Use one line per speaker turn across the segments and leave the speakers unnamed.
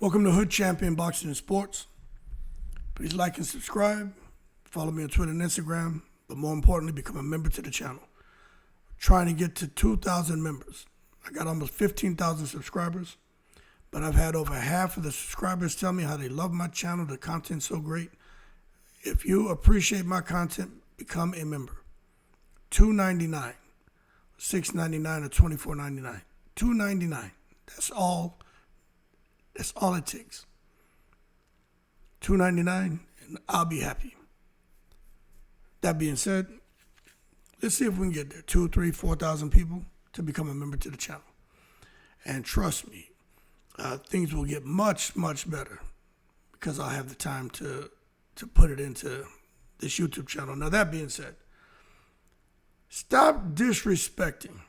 Welcome to Hood Champion Boxing and Sports. Please like and subscribe. Follow me on Twitter and Instagram. But more importantly, become a member to the channel. Trying to get to 2,000 members. I got almost 15,000 subscribers. But I've had over half of the subscribers tell me how they love my channel. The content's so great. If you appreciate my content, become a member. $2.99, $6.99, or $24.99. $2.99. That's all. That's all it takes. $2.99, and I'll be happy. That being said, let's see if we can get there. 2, 3, 4,000 people to become a member to the channel. And trust me, things will get much, much better because I'll have the time to put it into this YouTube channel. Now, that being said, stop disrespecting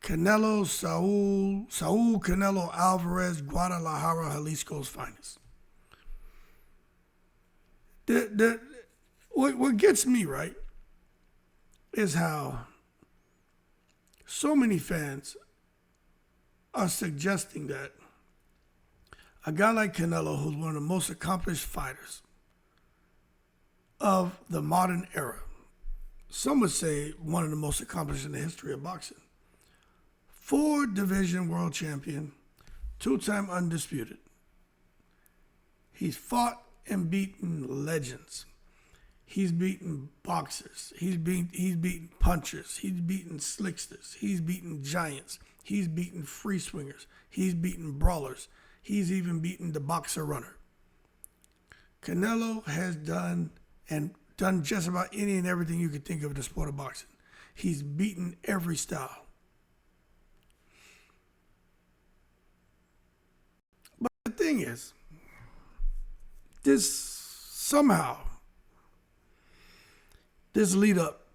Canelo, Saul Canelo Alvarez, Guadalajara, Jalisco's finest. What gets me right is how so many fans are suggesting that a guy like Canelo, who's one of the most accomplished fighters of the modern era, some would say one of the most accomplished in the history of boxing, 4-division world champion, 2-time undisputed. He's fought and beaten legends. He's beaten boxers. He's beaten punchers. He's beaten slicksters. He's beaten giants. He's beaten free swingers. He's beaten brawlers. He's even beaten the boxer runner. Canelo has done just about any and everything you could think of in the sport of boxing. He's beaten every style. But the thing is, this lead up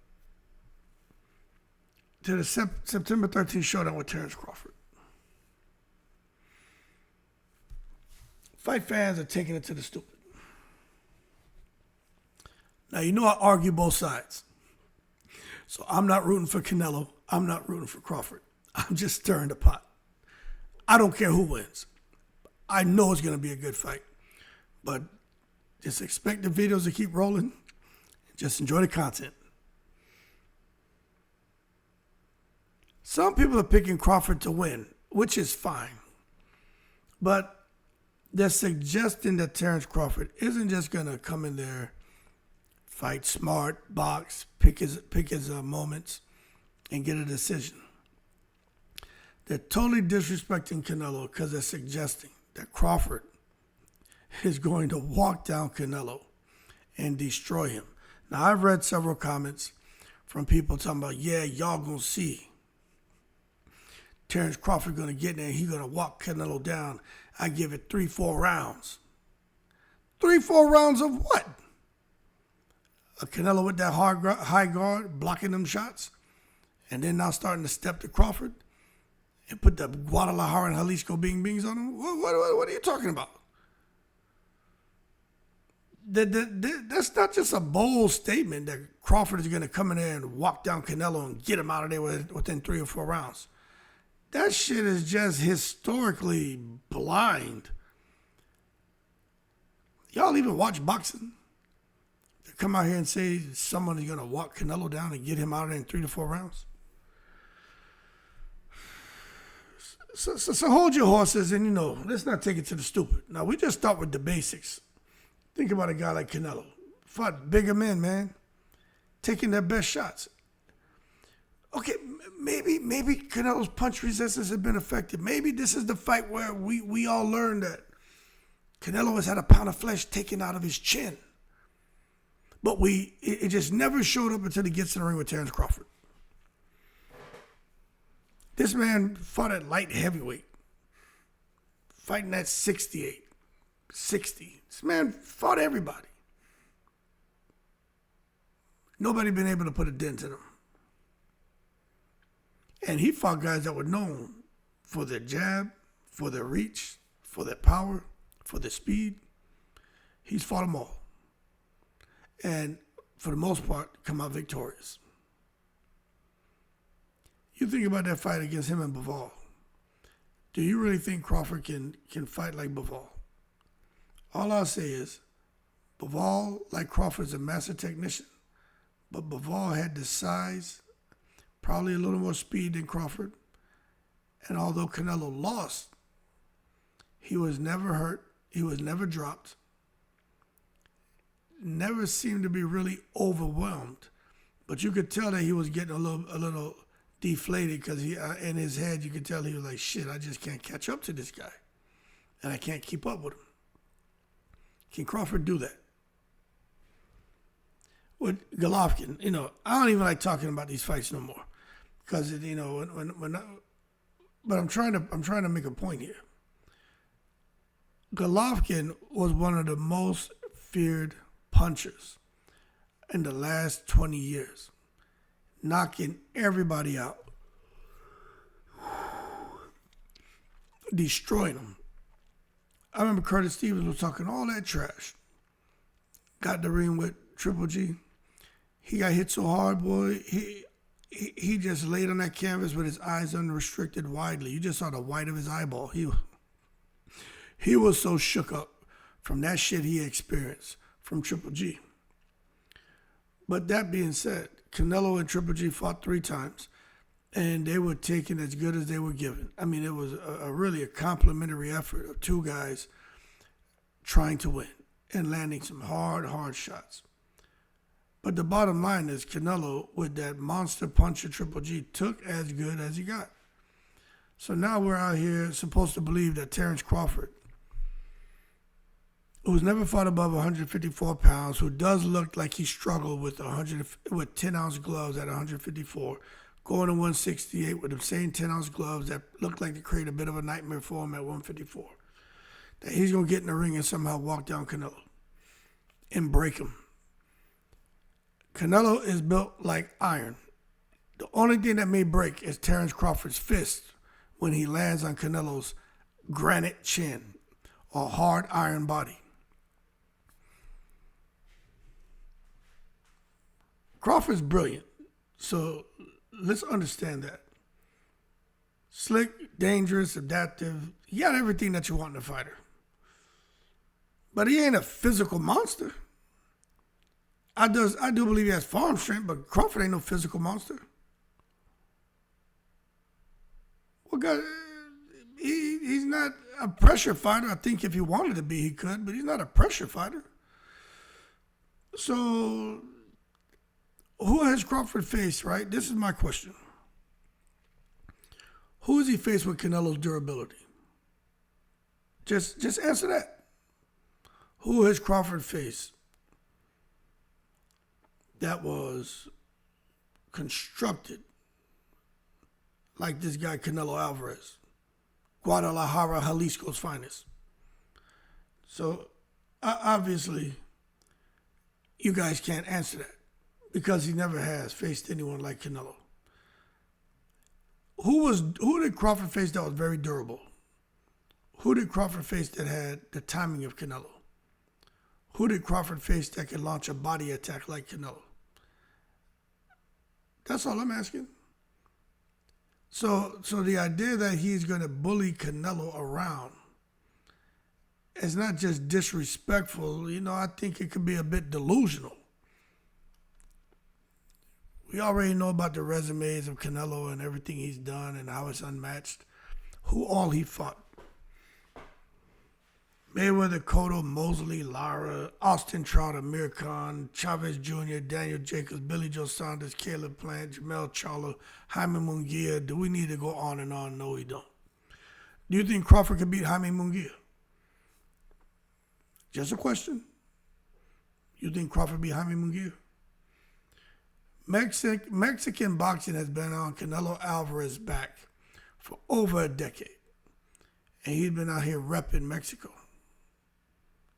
to the September 13th showdown with Terence Crawford. Fight fans are taking it to the stupid. Now, you know I argue both sides. So I'm not rooting for Canelo. I'm not rooting for Crawford. I'm just stirring the pot. I don't care who wins. I know it's going to be a good fight. But just expect the videos to keep rolling. Just enjoy the content. Some people are picking Crawford to win, which is fine. But they're suggesting that Terence Crawford isn't just going to come in there, fight smart, box, pick his moments, and get a decision. They're totally disrespecting Canelo because they're suggesting that Crawford is going to walk down Canelo and destroy him. Now, I've read several comments from people talking about, yeah, y'all gonna see Terence Crawford gonna get in there and he's gonna walk Canelo down. I give it 3-4 rounds. 3-4 rounds of what? A Canelo with that high guard, blocking them shots, and then now starting to step to Crawford and put the Guadalajara and Jalisco bing-bings on him? What are you talking about? That's not just a bold statement that Crawford is going to come in there and walk down Canelo and get him out of there within 3 or 4 rounds. That shit is just historically blind. Y'all even watch boxing? They come out here and say someone is going to walk Canelo down and get him out of there in 3 to 4 rounds? So hold your horses and, let's not take it to the stupid. Now, we just start with the basics. Think about a guy like Canelo. Fought bigger men, man. Taking their best shots. Okay, maybe Canelo's punch resistance has been affected. Maybe this is the fight where we all learned that Canelo has had a pound of flesh taken out of his chin. But it just never showed up until he gets in the ring with Terence Crawford. This man fought at light heavyweight, fighting at 68, 60. This man fought everybody. Nobody been able to put a dent in him. And he fought guys that were known for their jab, for their reach, for their power, for their speed. He's fought them all. And for the most part, come out victorious. You think about that fight against him and Bivol. do you really think Crawford can fight like Bivol? All I'll say is, Bivol, like Crawford, is a master technician, but Bivol had the size, probably a little more speed than Crawford. And although Canelo lost, he was never hurt. He was never dropped. Never seemed to be really overwhelmed. But you could tell that he was getting a little deflated because in his head you could tell he was like, shit, I just can't catch up to this guy. And I can't keep up with him. Can Crawford do that? With Golovkin, I don't even like talking about these fights no more. Because, but I'm trying to make a point here. Golovkin was one of the most feared punchers in the last 20 years, knocking everybody out, destroying them. I remember Curtis Stevens was talking all that trash. Got the ring with Triple G. He got hit so hard, boy. He just laid on that canvas with his eyes unrestricted widely. You just saw the white of his eyeball. He was so shook up from that shit he experienced from Triple G. But that being said, Canelo and Triple G fought 3 times, and they were taken as good as they were given. I mean, it was really a complimentary effort of 2 guys trying to win and landing some hard shots. But the bottom line is Canelo, with that monster puncher Triple G, took as good as he got. So now we're out here supposed to believe that Terrence Crawford, who's never fought above 154 pounds, who does look like he struggled with 10-ounce gloves at 154, going to 168 with the same 10-ounce gloves that look like they create a bit of a nightmare for him at 154, that he's going to get in the ring and somehow walk down Canelo and break him. Canelo is built like iron. The only thing that may break is Terrence Crawford's fist when he lands on Canelo's granite chin or hard iron body. Crawford's brilliant, so let's understand that. Slick, dangerous, adaptive. He got everything that you want in a fighter. But he ain't a physical monster. I do believe he has farm strength, but Crawford ain't no physical monster. Well, God, he's not a pressure fighter. I think if he wanted to be, he could, but he's not a pressure fighter. So, who has Crawford faced, right? This is my question. Who is he faced with Canelo's durability? Just answer that. Who has Crawford faced that was constructed like this guy Canelo Alvarez, Guadalajara, Jalisco's finest? So obviously, you guys can't answer that because he never has faced anyone like Canelo. Who did Crawford face that was very durable? Who did Crawford face that had the timing of Canelo? Who did Crawford face that could launch a body attack like Canelo? That's all I'm asking. So the idea that he's going to bully Canelo around is not just disrespectful. I think it could be a bit delusional. We already know about the resumes of Canelo and everything he's done and how it's unmatched. Who all he fought. Mayweather, Cotto, Mosley, Lara, Austin Trout, Amir Khan, Chavez Jr., Daniel Jacobs, Billy Joe Saunders, Caleb Plant, Jamel Charlo, Jaime Munguia. Do we need to go on and on? No, we don't. Do you think Crawford could beat Jaime Munguia? Just a question. You think Crawford beat Jaime Munguia? Mexican boxing has been on Canelo Alvarez's back for over a decade. And he's been out here repping Mexico.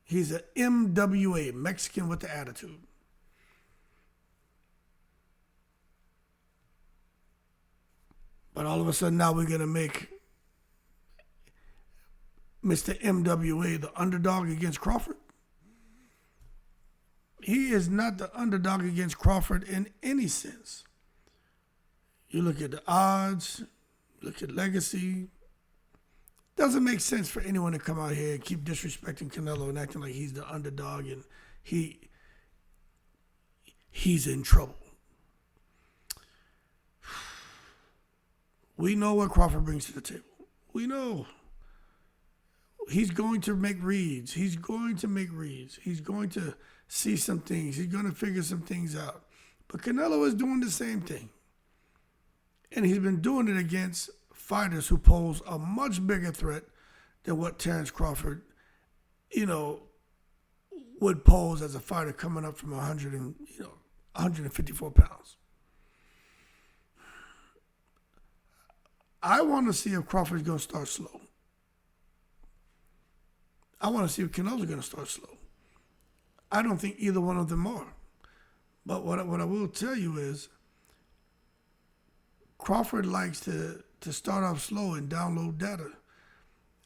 He's an MWA, Mexican with the attitude. But all of a sudden now we're going to make Mr. MWA the underdog against Crawford. He is not the underdog against Crawford in any sense. You look at the odds, look at legacy, Doesn't make sense for anyone to come out here and keep disrespecting Canelo and acting like he's the underdog and he's in trouble. We know what Crawford brings to the table. We know. He's going to make reads. He's going to see some things. He's going to figure some things out. But Canelo is doing the same thing. And he's been doing it against fighters who pose a much bigger threat than what Terence Crawford, would pose as a fighter coming up from 154 pounds. I want to see if Crawford's going to start slow. I want to see if Canelo's going to start slow. I don't think either one of them are. But what I will tell you is Crawford likes to start off slow and download data.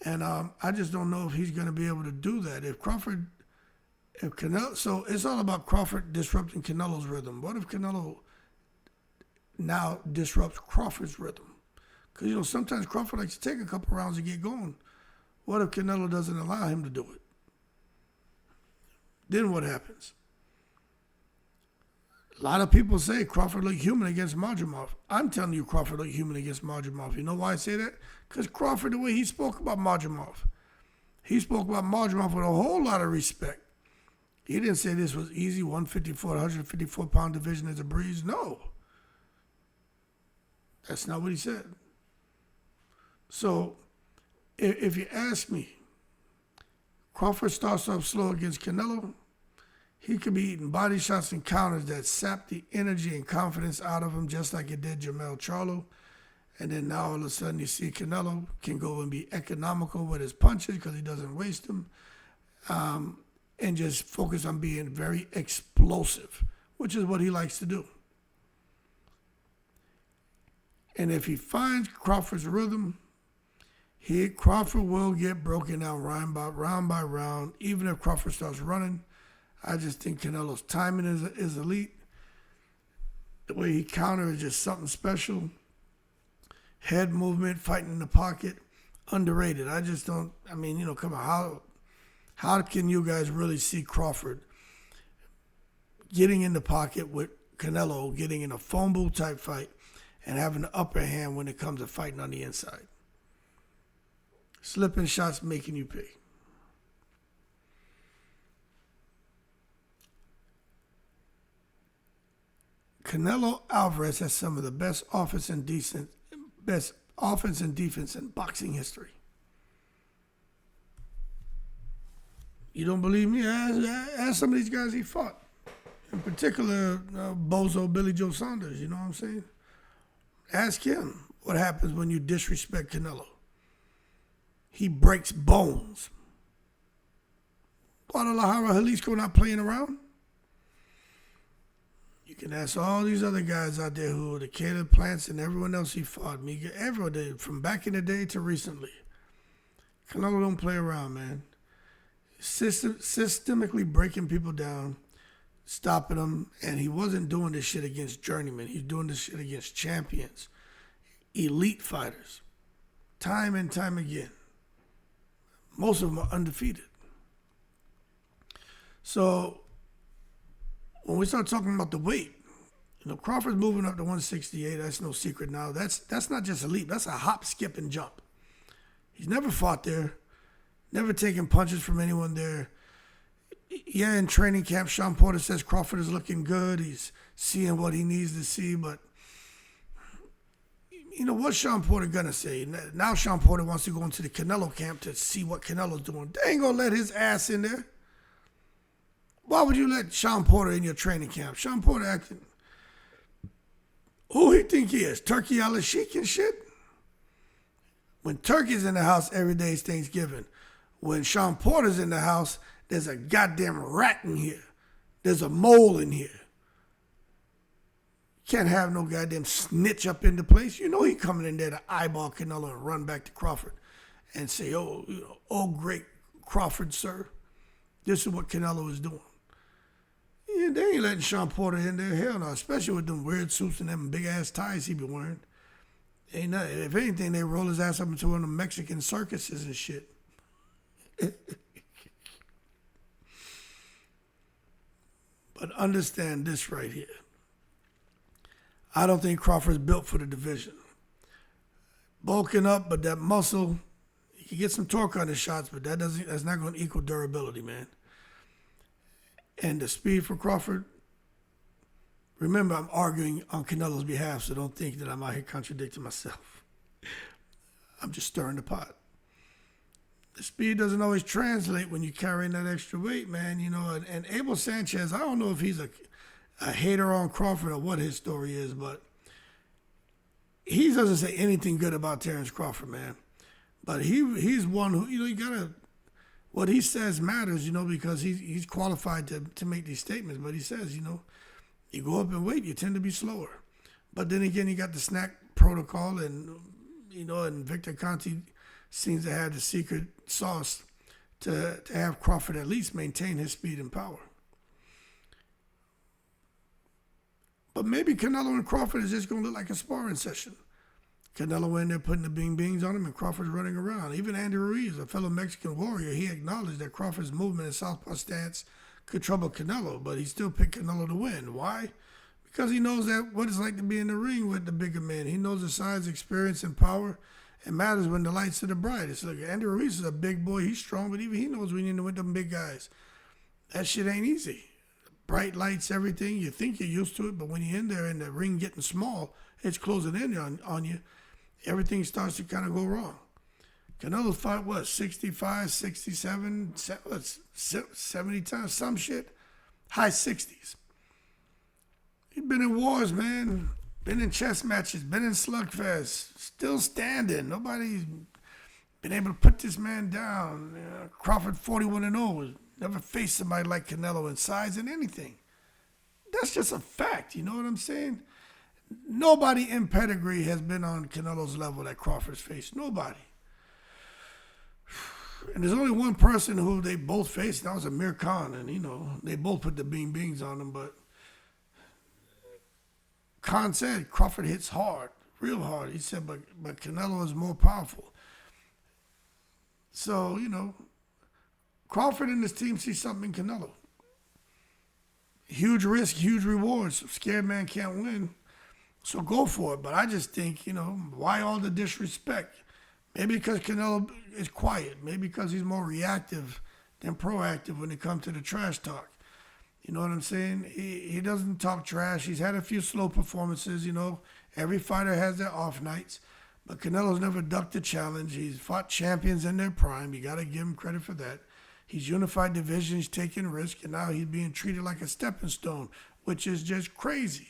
And I just don't know if he's going to be able to do that. If Canelo, so it's all about Crawford disrupting Canelo's rhythm. What if Canelo now disrupts Crawford's rhythm? Because, sometimes Crawford likes to take a couple rounds to get going. What if Canelo doesn't allow him to do it? Then what happens? A lot of people say Crawford looked human against Madrimov. I'm telling you Crawford looked human against Madrimov. You know why I say that? Because Crawford, the way he spoke about Madrimov, he spoke about Madrimov with a whole lot of respect. He didn't say this was easy, 154, 154-pound division is a breeze. No. That's not what he said. So, if you ask me, Crawford starts off slow against Canelo. He could be eating body shots and counters that sap the energy and confidence out of him, just like it did Jermell Charlo. And then now all of a sudden you see Canelo can go and be economical with his punches because he doesn't waste them, and just focus on being very explosive, which is what he likes to do. And if he finds Crawford's rhythm, Crawford will get broken down round by round. Even if Crawford starts running, I just think Canelo's timing is elite. The way he counters is just something special. Head movement, fighting in the pocket, underrated. I just don't, come on, how can you guys really see Crawford getting in the pocket with Canelo, getting in a phone booth type fight, and having the upper hand when it comes to fighting on the inside? Slipping shots making you pay. Canelo Alvarez has some of the best offense and defense in boxing history. You don't believe me? Ask some of these guys he fought. In particular, Bozo Billy Joe Saunders, you know what I'm saying? Ask him what happens when you disrespect Canelo. He breaks bones. Guadalajara Jalisco not playing around? You can ask all these other guys out there who are the Caleb Plants and everyone else he fought. Everyone did, from back in the day to recently. Canelo don't play around, man. Systemically breaking people down, stopping them, and he wasn't doing this shit against journeymen. He's doing this shit against champions, elite fighters, time and time again. Most of them are undefeated. So when we start talking about the weight, Crawford's moving up to 168. That's no secret now. That's not just a leap. That's a hop, skip, and jump. He's never fought there, never taken punches from anyone there. Yeah, in training camp, Sean Porter says Crawford is looking good. He's seeing what he needs to see, but what's Sean Porter gonna say? Now Sean Porter wants to go into the Canelo camp to see what Canelo's doing. They ain't gonna let his ass in there. Why would you let Sean Porter in your training camp? Sean Porter acting. Who he think he is? TURKI ALALSHIKH and shit? When Turkey's in the house, every day is Thanksgiving. When Sean Porter's in the house, there's a goddamn rat in here. There's a mole in here. Can't have no goddamn snitch up in the place. He coming in there to eyeball Canelo and run back to Crawford and say, oh great Crawford, sir. This is what Canelo is doing. Yeah, they ain't letting Sean Porter in there. Hell no, especially with them weird suits and them big-ass ties he be wearing. Ain't nothing. If anything, they roll his ass up into one of the Mexican circuses and shit. But understand this right here. I don't think Crawford's built for the division. Bulking up, but that muscle, he can get some torque on his shots, but that's not going to equal durability, man. And the speed for Crawford, remember, I'm arguing on Canelo's behalf, so don't think that I'm out here contradicting myself. I'm just stirring the pot. The speed doesn't always translate when you're carrying that extra weight, man. You know, and Abel Sanchez, I don't know if he's a hater on Crawford or what his story is, but he doesn't say anything good about Terrence Crawford, man. But he's one who, you know, you gotta, what he says matters, you know, because he's qualified to make these statements. But he says, you know, you go up in weight, you tend to be slower. But then again, you got the snack protocol, and you know, and Victor Conti seems to have the secret sauce to have Crawford at least maintain his speed and power. But maybe Canelo and Crawford is just going to look like a sparring session. Canelo in there putting the bing-bings on him, and Crawford's running around. Even Andy Ruiz, a fellow Mexican warrior, he acknowledged that Crawford's movement and southpaw stance could trouble Canelo, but he still picked Canelo to win. Why? Because he knows that what it's like to be in the ring with the bigger men. He knows the size, experience, and power. It matters when the lights are the brightest. Look, Andy Ruiz is a big boy. He's strong, but even he knows when you're with them big guys. That shit ain't easy. Bright lights, everything. You think you're used to it, but when you're in there and the ring getting small, it's closing in on you. Everything starts to kind of go wrong. Canelo's fought, what, 65, 67, 70 times, some shit? High 60s. He's been in wars, man. Been in chess matches, been in slugfests, still standing. Nobody's been able to put this man down. Crawford 41-0, never faced somebody like Canelo in size and anything. That's just a fact, you know what I'm saying? Nobody in pedigree has been on Canelo's level that Crawford's faced. Nobody. And there's only one person who they both faced, and that was Amir Khan. And, you know, they both put the bing-bings on him, but Khan said Crawford hits hard, real hard. He said, but Canelo is more powerful. So, you know, Crawford and his team see something in Canelo. Huge risk, huge rewards. Scared man can't win. So go for it. But I just think, you know, why all the disrespect? Maybe because Canelo is quiet. Maybe because he's more reactive than proactive when it comes to the trash talk. You know what I'm saying? He doesn't talk trash. He's had a few slow performances, you know. Every fighter has their off nights. But Canelo's never ducked the challenge. He's fought champions in their prime. You got to give him credit for that. He's unified divisions, taking risks, and now he's being treated like a stepping stone, which is just crazy.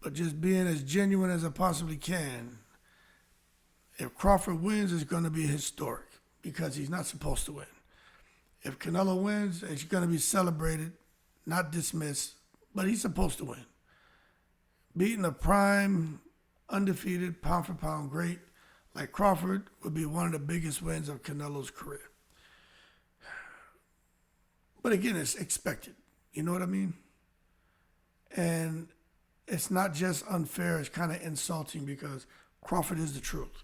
But just being as genuine as I possibly can. If Crawford wins, it's going to be historic because he's not supposed to win. If Canelo wins, it's going to be celebrated, not dismissed, but he's supposed to win. Beating a prime, undefeated, pound-for-pound great like Crawford would be one of the biggest wins of Canelo's career. But again, it's expected. You know what I mean? And it's not just unfair, it's kind of insulting because Crawford is the truth.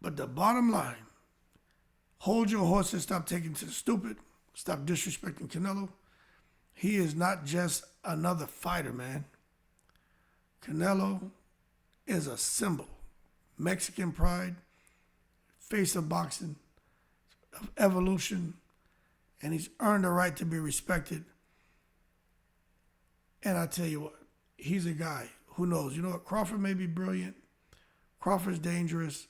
But the bottom line, hold your horses, stop taking to the stupid, stop disrespecting Canelo. He is not just another fighter, man. Canelo is a symbol. Mexican pride, face of boxing, of evolution, and he's earned the right to be respected. And I tell you what, he's a guy who knows. You know what? Crawford may be brilliant. Crawford's dangerous.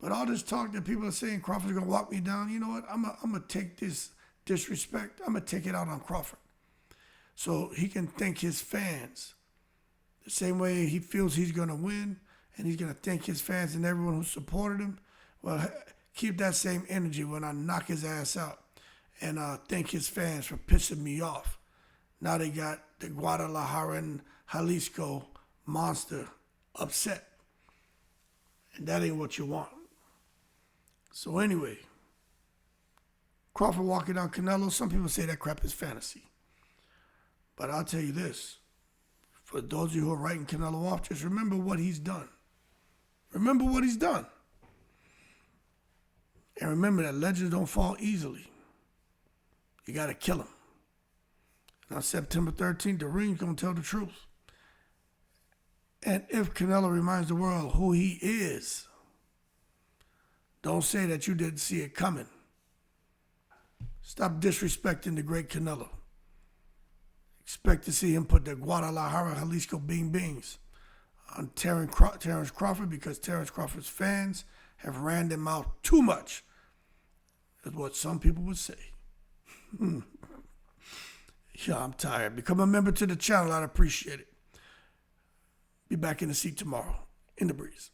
But all this talk that people are saying Crawford's going to walk me down, you know what? I'm going to take this disrespect, I'm going to take it out on Crawford. So he can thank his fans the same way he feels he's going to win, and he's going to thank his fans and everyone who supported him. Well, keep that same energy when I knock his ass out, and thank his fans for pissing me off. Now they got the Guadalajara and Jalisco monster upset. And that ain't what you want. So anyway, Crawford walking down Canelo, some people say that crap is fantasy. But I'll tell you this, For those of you who are writing Canelo off, just remember what he's done. Remember what he's done. And remember that legends don't fall easily. You got to kill them. And on September 13th, the ring's going to tell the truth. And if Canelo reminds the world who he is, don't say that you didn't see it coming. Stop disrespecting the great Canelo. Expect to see him put the Guadalajara, Jalisco Bing Bings on Terrence Crawford because Terrence Crawford's fans have ran them out too much, is what some people would say. Yeah, I'm tired. Become a member to the channel. I'd appreciate it. Be back in the seat tomorrow. In the breeze.